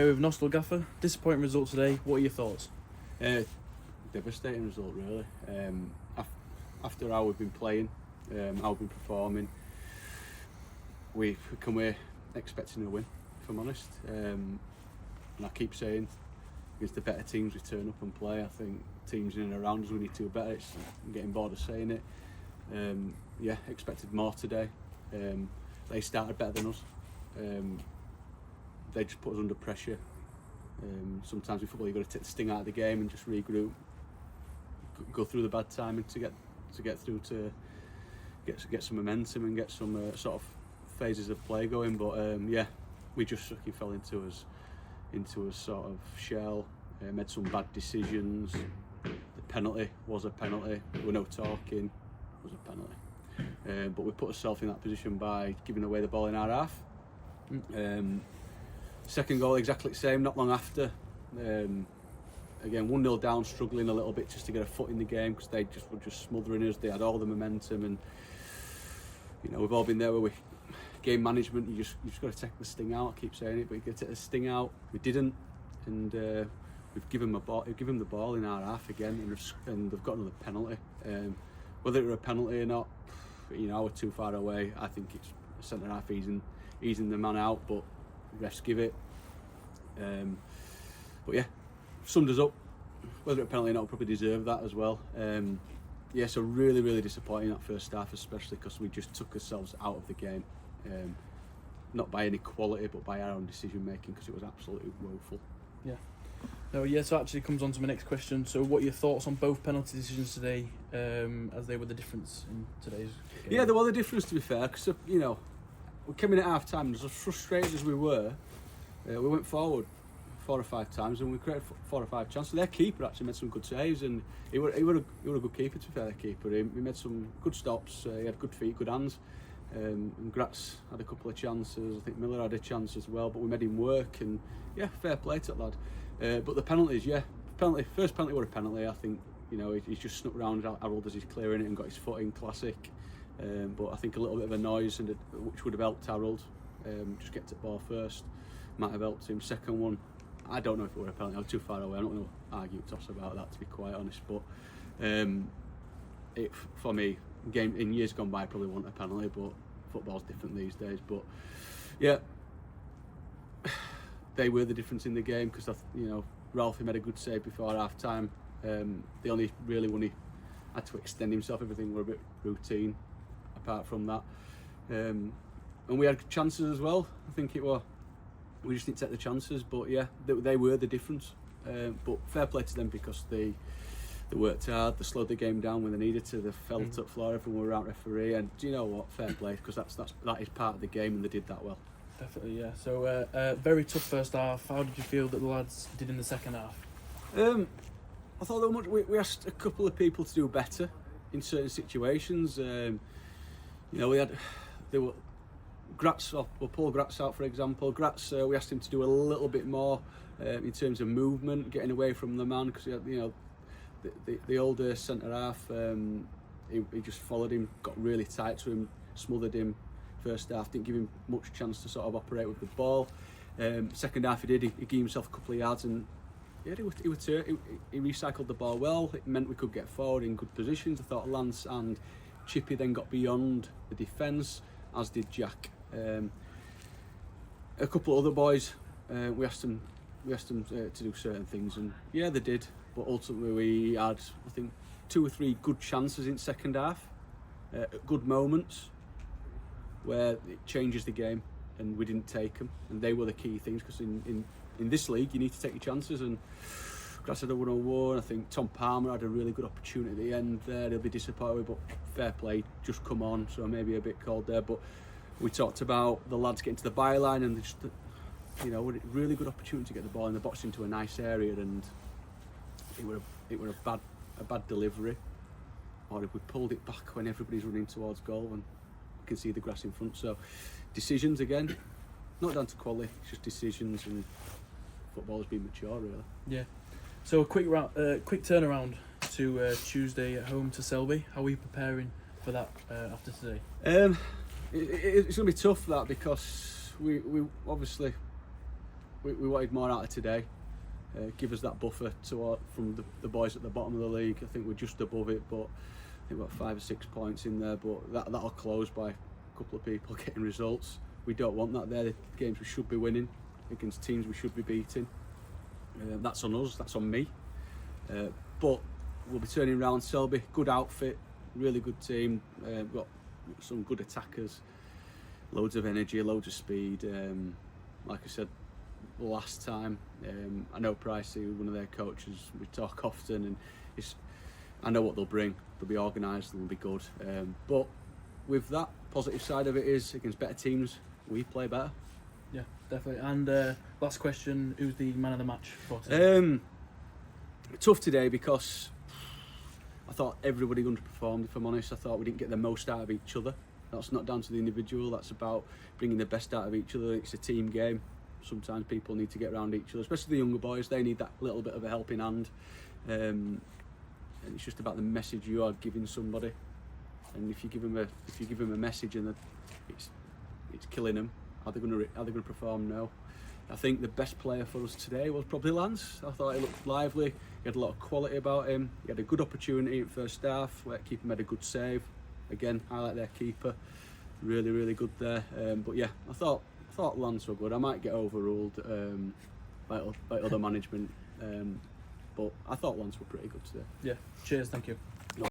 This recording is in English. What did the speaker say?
here with Nostal Gaffer. Disappointing result today. What are your thoughts? Devastating result, really. After how we've been playing, how we've been performing, we come away expecting a win, if I'm honest. And I keep saying, against the better teams we turn up and play. I think teams in and around us we need to do better. I'm getting bored of saying it. Expected more today. They started better than us. They just put us under pressure. Sometimes in football you've got to take the sting out of the game and just regroup, go through the bad timing to get through to get some momentum and get some sort of phases of play going. But we just fell into a sort of shell. Made some bad decisions. The penalty was a penalty. There were no talking. It was a penalty. But we put ourselves in that position by giving away the ball in our half. Second goal exactly the same, not long after. Again, 1-0 down, struggling a little bit just to get a foot in the game because they were just smothering us. They had all the momentum, and we've all been there where game management. You just got to take the sting out. I keep saying it, but you got to take the sting out. We didn't, and we've given them the ball in our half again, and they've got another penalty. Whether it were a penalty or not, we're too far away. I think it's centre half easing the man out, but refs give it. Summed us up. Whether it's a penalty or not, we probably deserve that as well. So really, really disappointing that first half, especially because we just took ourselves out of the game. Not by any quality, but by our own decision making, because it was absolutely woeful. So actually comes on to my next question. So what are your thoughts on both penalty decisions today, as they were the difference in today's game? Yeah, they were the difference, to be fair, because we came in at half time, and as frustrated as we were, we went forward 4 or 5 times and we created 4 or 5 chances. Their keeper actually made some good saves, and he were a good keeper, to be fair. Their keeper, he made some good stops. He had good feet, good hands. And Gratz had a couple of chances. I think Miller had a chance as well, but we made him work, and fair play to that lad. But the penalties, first penalty was a penalty. I think he's just snuck round Harold as he's clearing it and got his foot in, classic. But I think a little bit of a noise, which would have helped Harold. Just get to the ball first, might have helped him. Second one, I don't know if it were a penalty. I was too far away. I'm not going to argue with Toss about that, to be quite honest. But for me, game in years gone by, probably wasn't a penalty. But football's different these days. But they were the difference in the game, because Ralphie made a good save before half time. The only really one he had to extend himself. Everything were a bit routine apart from that. And we had chances as well. I think we just didn't take the chances, but they were the difference. But fair play to them, because they worked hard. They slowed the game down when they needed to. They felt up floor. Everyone were out referee, and do you know what? Fair play, because that is part of the game, and they did that well. Definitely, yeah. So very tough first half. How did you feel that the lads did in the second half? I thought we asked a couple of people to do better in certain situations. There were Gratz, or Paul Gratz out, for example. Gratz, we asked him to do a little bit more in terms of movement, getting away from the man, because the older centre half, he just followed him, got really tight to him, smothered him. First half, didn't give him much chance to sort of operate with the ball. Second half, he did. He gave himself a couple of yards, and he recycled the ball well. It meant we could get forward in good positions. I thought Lance and Chippy then got beyond the defence, as did Jack. A couple of other boys, we asked them to do certain things, and they did. But ultimately, we had, I think, 2 or 3 good chances in second half, good moments where it changes the game, and we didn't take them, and they were the key things, because in this league you need to take your chances. And Grass had a 1-on-1. I think Tom Palmer had a really good opportunity at the end there. He'll be disappointed, but fair play, just come on, so maybe a bit cold there. But we talked about the lads getting to the byline, and just a really good opportunity to get the ball in the box into a nice area, and it were a bad delivery, or if we pulled it back when everybody's running towards goal and we can see the grass in front. So decisions again, not down to quality, it's just decisions, and football has been mature, really. Yeah. So a quick turnaround to Tuesday at home to Selby. How are you preparing for that after today? It's going to be tough, that, because we obviously we wanted more out of today. Give us that buffer from the boys at the bottom of the league. I think we're just above it, but I think we've got 5 or 6 points in there. But that'll close by a couple of people getting results. We don't want that. They're the games we should be winning against teams we should be beating. That's on us. That's on me. But we'll be turning around Selby. Good outfit, really good team. We've got some good attackers, loads of energy, loads of speed. Like I said last time, I know Pricey, one of their coaches, we talk often, and I know what they'll bring. They'll be organised, they'll be good. But with that, positive side of it is, against better teams, we play better. Yeah, definitely. And last question, who's the man of the match for today? Tough today because I thought everybody underperformed, if I'm honest. I thought we didn't get the most out of each other. That's not down to the individual, that's about bringing the best out of each other. It's a team game. Sometimes people need to get around each other, especially the younger boys. They need that little bit of a helping hand. And it's just about the message you are giving somebody. And if you give them a message and it's killing them, are they going to perform? No. I think the best player for us today was probably Lance. I thought he looked lively. He had a lot of quality about him. He had a good opportunity in first half. Where keeper made a good save. Again, highlight their keeper. Really, really good there. But yeah, I thought Lance were good. I might get overruled by other management. But I thought Lance were pretty good today. Yeah. Cheers. Thank you.